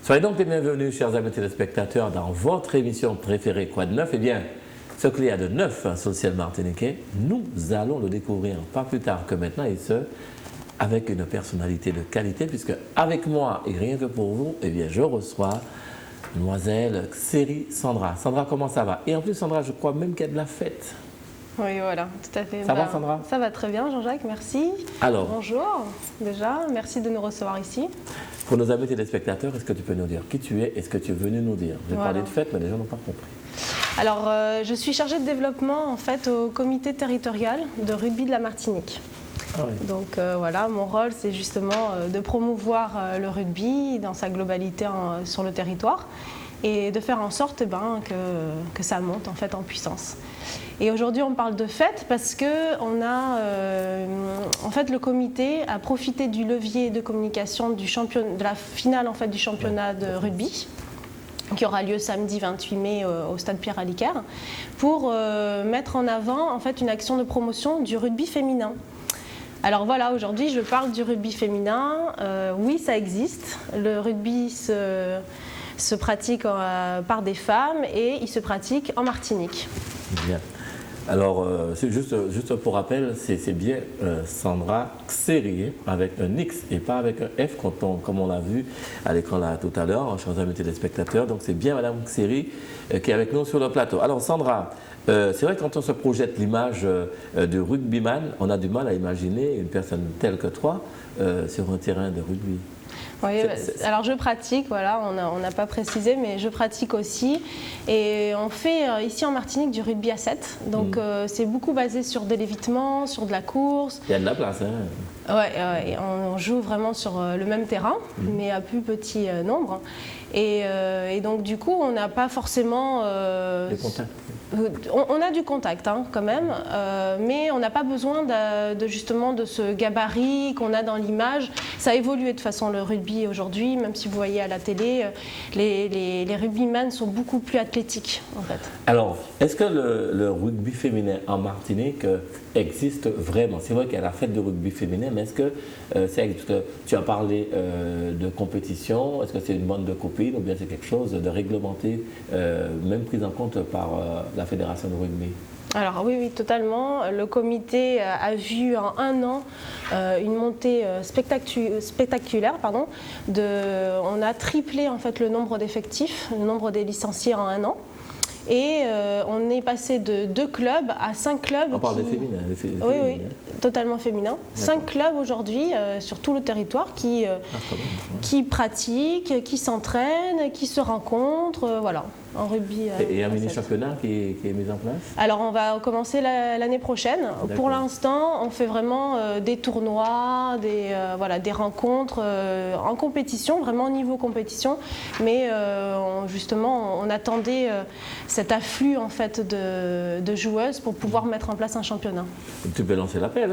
Soyez donc les bienvenus, chers amis téléspectateurs, dans votre émission préférée Quoi de neuf? Eh bien, ce qu'il y a de neuf sur le ciel martiniquais, nous allons le découvrir pas plus tard que maintenant, et ce, avec une personnalité de qualité, puisque avec moi, et rien que pour vous, eh bien, je reçois Mademoiselle Xéry Sandra. Sandra, comment ça va? Et en plus, Sandra, je crois même qu'il y a de la fête. Oui, voilà, tout à fait. Ça va, Sandra? Ça va très bien, Jean-Jacques, merci. Alors, bonjour, déjà, merci de nous recevoir ici. Pour nos amis téléspectateurs, est-ce que tu peux nous dire qui tu es et ce que tu es venu nous dire? J'ai parlé de fête, mais les gens n'ont pas compris. Alors, je suis chargée de développement en fait au comité territorial de rugby de la Martinique. Ah oui. Donc voilà, mon rôle c'est justement de promouvoir le rugby dans sa globalité sur le territoire et de faire en sorte que ça monte en fait en puissance. Et aujourd'hui on parle de fête parce que on a en fait le comité a profité du levier de communication de la finale en fait du championnat de rugby qui aura lieu samedi 28 mai au stade Pierre-Aliquer pour mettre en avant en fait une action de promotion du rugby féminin. Alors voilà, aujourd'hui je parle du rugby féminin. Oui, ça existe. Le rugby se pratique par des femmes et il se pratique en Martinique. Bien. Alors, juste pour rappel, c'est bien Sandra Xéry avec un X et pas avec un F comme on l'a vu à l'écran là tout à l'heure, chers amis téléspectateurs. Donc c'est bien Madame Xéry qui est avec nous sur le plateau. Alors Sandra, c'est vrai que quand on se projette l'image de rugbyman, on a du mal à imaginer une personne telle que toi sur un terrain de rugby. Oui, alors je pratique, voilà, on n'a pas précisé, mais je pratique aussi. Et on fait ici en Martinique du rugby à 7. Donc c'est beaucoup basé sur de l'évitement, sur de la course. Il y a de la place, hein? Ouais, on joue vraiment sur le même terrain, mais à plus petit nombre. Et donc du coup, on n'a pas forcément... Des contacts. On a du contact quand même, mais on n'a pas besoin justement de ce gabarit qu'on a dans l'image. Ça a évolué de façon le rugby aujourd'hui, même si vous voyez à la télé, les rugbymen sont beaucoup plus athlétiques en fait. Alors, est-ce que le rugby féminin en Martinique existe vraiment? C'est vrai qu'il y a la fête de rugby féminin, mais est-ce que ça existe? Tu as parlé de compétition, est-ce que c'est une bande de copines ou bien c'est quelque chose de réglementé, même pris en compte par la fédération de rugby? Alors oui, totalement. Le comité a vu en un an une montée spectaculaire. On a triplé en fait le nombre d'effectifs, le nombre des licenciés en un an. Et on est passé de 2 clubs à 5 clubs. On parle des féminins. Oui, totalement féminin. 5 clubs aujourd'hui sur tout le territoire qui pratiquent, qui s'entraînent, qui se rencontrent, voilà, en rugby. Et un mini-championnat qui est mis en place? Alors on va commencer l'année prochaine. Pour l'instant, on fait vraiment des tournois, des rencontres en compétition, vraiment au niveau compétition. Mais justement, on attendait cet afflux en fait de joueuses pour pouvoir mettre en place un championnat. Tu peux lancer l'appel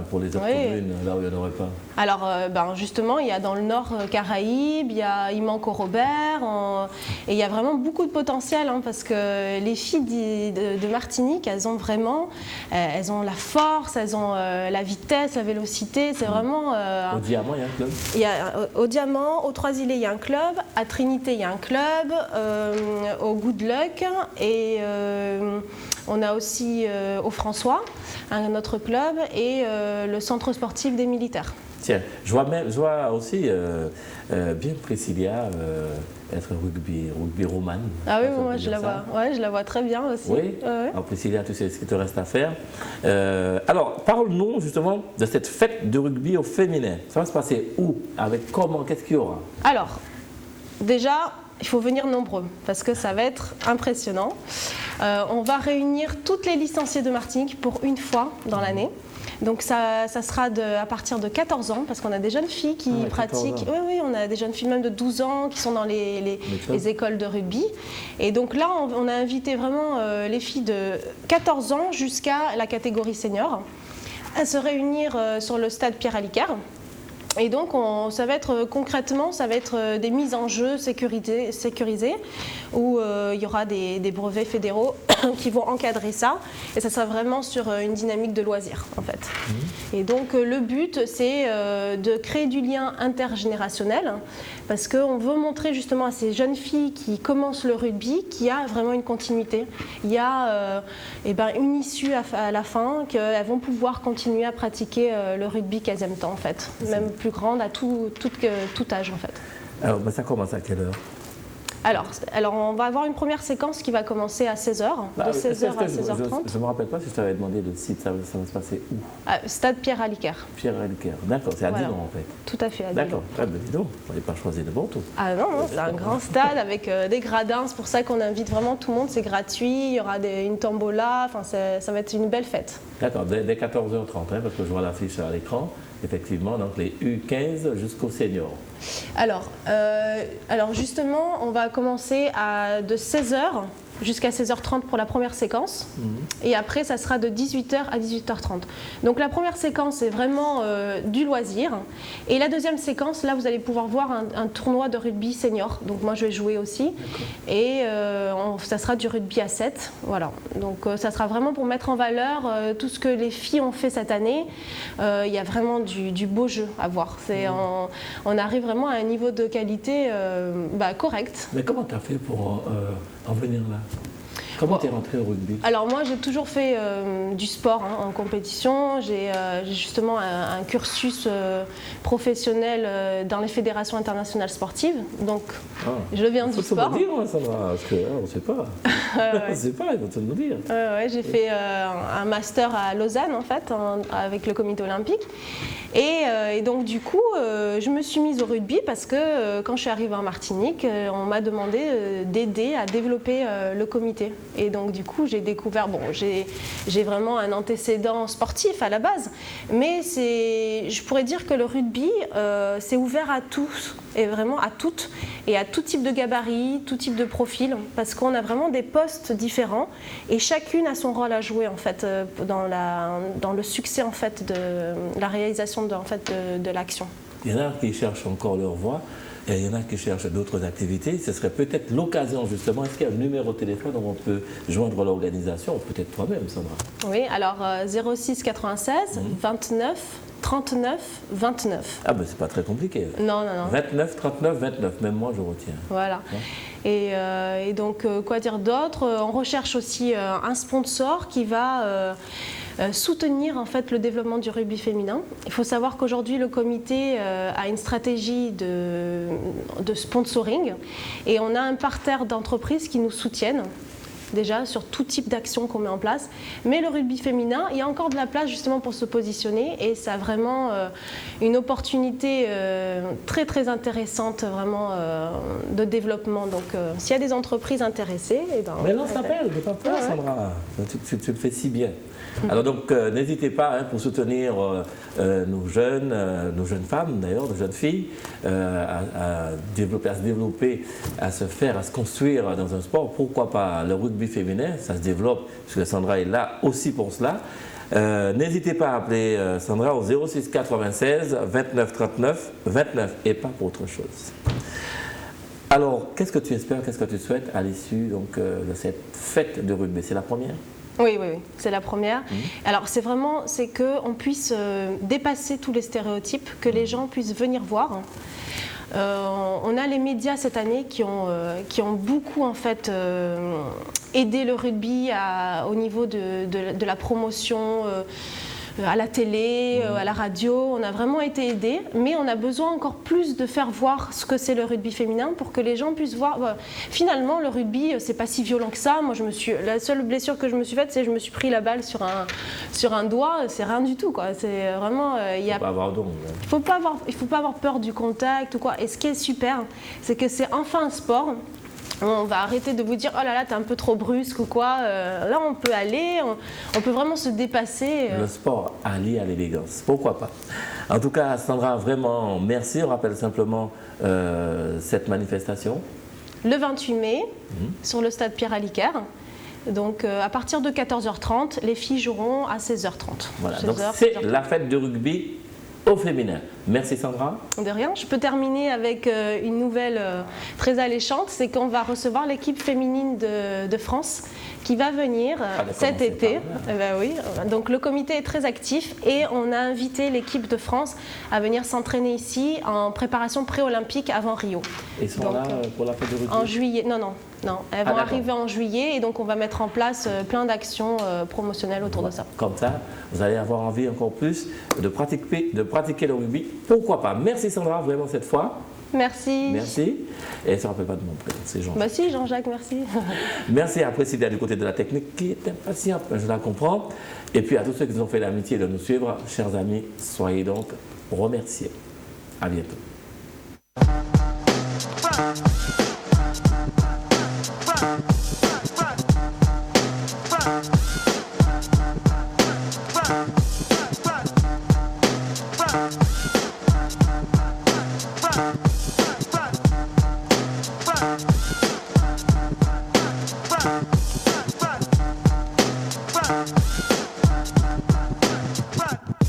pour les autres communes, là où il n'y en aurait pas. Alors justement, il y a dans le nord Caraïbes, il manque au Robert, et il y a vraiment beaucoup de potentiel parce que les filles de Martinique, elles ont vraiment, elles ont la force, elles ont la vitesse, la vélocité, c'est vraiment... Au Diamant, il y a un club? Au Diamant, aux Trois-Îlets, il y a un club, à Trinité, il y a un club, au Good Luck, et on a aussi au François, un autre club, et le centre sportif des militaires. Tiens, je vois aussi bien Priscilla être rugby romane. Ah oui, moi je la vois. Ouais, je la vois très bien aussi. Oui. Alors Priscilla, tu sais ce qu'il te reste à faire. Alors, parle-nous justement de cette fête de rugby au féminin. Ça va se passer où? Avec comment? Qu'est-ce qu'il y aura? Alors, déjà, il faut venir nombreux parce que ça va être impressionnant. On va réunir toutes les licenciées de Martinique pour une fois dans l'année. Donc ça sera à partir de 14 ans, parce qu'on a des jeunes filles qui pratiquent. Oui, on a des jeunes filles même de 12 ans qui sont dans les écoles de rugby. Et donc là, on a invité vraiment les filles de 14 ans jusqu'à la catégorie senior à se réunir sur le stade Pierre-Aliquer. Et donc, ça va être concrètement, ça va être des mises en jeu sécurisées où il y aura des brevets fédéraux qui vont encadrer ça. Et ça sera vraiment sur une dynamique de loisirs, en fait. Et donc, le but, c'est de créer du lien intergénérationnel parce qu'on veut montrer justement à ces jeunes filles qui commencent le rugby qu'il y a vraiment une continuité. Il y a une issue à la fin, qu'elles vont pouvoir continuer à pratiquer le rugby qu'elles aiment tant, en fait. Même plus grande à tout âge en fait. Alors ça commence à quelle heure? Alors on va avoir une première séquence qui va commencer à 16h, de 16h à 16h30. Je ne me rappelle pas si je t'avais demandé le site, ça va se passer où? Stade Pierre-Aliquer. Pierre-Aliquer, d'accord, c'est à Dillon en fait. Tout à fait à Dillon. D'accord, très bien, Dillon, on n'avait pas choisi de bon tout. Ah non, c'est un grand stade avec des gradins, c'est pour ça qu'on invite vraiment tout le monde, c'est gratuit, il y aura une tombola, enfin, ça va être une belle fête. D'accord, dès 14h30, parce que je vois l'affiche à l'écran. Effectivement, donc les U15 jusqu'aux seniors. Alors justement, on va commencer de 16h jusqu'à 16h30 pour la première séquence. Et après, ça sera de 18h à 18h30. Donc la première séquence, c'est vraiment du loisir. Et la deuxième séquence, là, vous allez pouvoir voir un tournoi de rugby senior. Donc moi, je vais jouer aussi. Et ça sera du rugby à 7. Voilà. Donc ça sera vraiment pour mettre en valeur tout ce que les filles ont fait cette année. Il y a vraiment du beau jeu à voir. On arrive vraiment à un niveau de qualité correct. Mais comment tu as fait pour en venir là? Comment tu es rentrée au rugby? Alors moi j'ai toujours fait du sport en compétition, j'ai justement un cursus professionnel dans les fédérations internationales sportives, donc je viens du sport. Il faut te le dire, Sandra, parce qu'on ne sait pas. On ne sait pas, il faut te le dire. J'ai fait un master à Lausanne en fait, avec le comité olympique. Et donc du coup, je me suis mise au rugby parce que quand je suis arrivée en Martinique, on m'a demandé d'aider à développer le comité. Et donc du coup, j'ai découvert, j'ai vraiment un antécédent sportif à la base, mais je pourrais dire que le rugby, c'est ouvert à tous, et vraiment à toutes, et à tout type de gabarit, tout type de profil, parce qu'on a vraiment des postes différents, et chacune a son rôle à jouer en fait dans le succès en fait de la réalisation de l'action. Il y en a qui cherchent encore leur voie. Et il y en a qui cherchent d'autres activités. Ce serait peut-être l'occasion, justement. Est-ce qu'il y a un numéro de téléphone où on peut joindre l'organisation? Peut-être toi-même, Sandra. Oui, alors 06 96 29 39 29. Ah ben c'est pas très compliqué. Non. 29 39 29, même moi je retiens. Voilà. Et donc, quoi dire d'autre? On recherche aussi un sponsor qui va soutenir en fait le développement du rugby féminin. Il faut savoir qu'aujourd'hui le comité a une stratégie de sponsoring et on a un parterre d'entreprises qui nous soutiennent déjà sur tout type d'action qu'on met en place. Mais le rugby féminin, il y a encore de la place justement pour se positionner et ça a vraiment une opportunité très très intéressante vraiment de développement. Donc s'il y a des entreprises intéressées... Mais lance l'appel, n'aie pas peur Sandra, tu le fais si bien. Alors donc n'hésitez pas pour soutenir nos jeunes femmes d'ailleurs, nos jeunes filles, à se développer, à se construire dans un sport. Pourquoi pas le rugby féminin, ça se développe, parce que Sandra est là aussi pour cela. N'hésitez pas à appeler Sandra au 06 96 29 39 29 et pas pour autre chose. Alors, qu'est-ce que tu espères, qu'est-ce que tu souhaites à l'issue de cette fête de rugby? C'est la première? Oui, c'est la première. Alors c'est qu'on puisse dépasser tous les stéréotypes, que les gens puissent venir voir. On a les médias cette année qui ont beaucoup en fait aidé le rugby au niveau de la promotion. À la télé, à la radio, on a vraiment été aidés, mais on a besoin encore plus de faire voir ce que c'est le rugby féminin pour que les gens puissent voir. Finalement, le rugby, c'est pas si violent que ça. Moi, la seule blessure que je me suis faite, c'est que je me suis pris la balle sur un doigt. C'est rien du tout, quoi. C'est vraiment. Il faut pas avoir peur du contact ou quoi. Et ce qui est super, c'est que c'est enfin un sport On va arrêter de vous dire oh là là, t'es un peu trop brusque ou quoi. Là, on peut aller, on peut vraiment se dépasser. Le sport allie à l'élégance, pourquoi pas. En tout cas, Sandra, vraiment merci. On rappelle simplement cette manifestation. Le 28 mai, sur le stade Pierre-Aliquer. Donc à partir de 14h30, les filles joueront à 16h30. Voilà, 16h, donc c'est la fête de rugby au féminin. Merci Sandra. De rien. Je peux terminer avec une nouvelle très alléchante, c'est qu'on va recevoir l'équipe féminine de France qui va venir cet été. Ben oui. Donc le comité est très actif et on a invité l'équipe de France à venir s'entraîner ici en préparation pré-olympique avant Rio. Ils sont là pour la fête de rugby? En juillet, non. Elles vont arriver en juillet et donc on va mettre en place plein d'actions promotionnelles autour de ça. Comme ça, vous allez avoir envie encore plus de pratiquer le rugby. Pourquoi pas? Merci Sandra, vraiment cette fois. Merci. Merci. Et ça ne rappelle pas de mon prénom, c'est Jean-Jacques. Bah si, Jean-Jacques, merci. Merci à Président du côté de la technique qui est impatient, je la comprends. Et puis à tous ceux qui nous ont fait l'amitié de nous suivre, chers amis, soyez donc remerciés. À bientôt. Bye.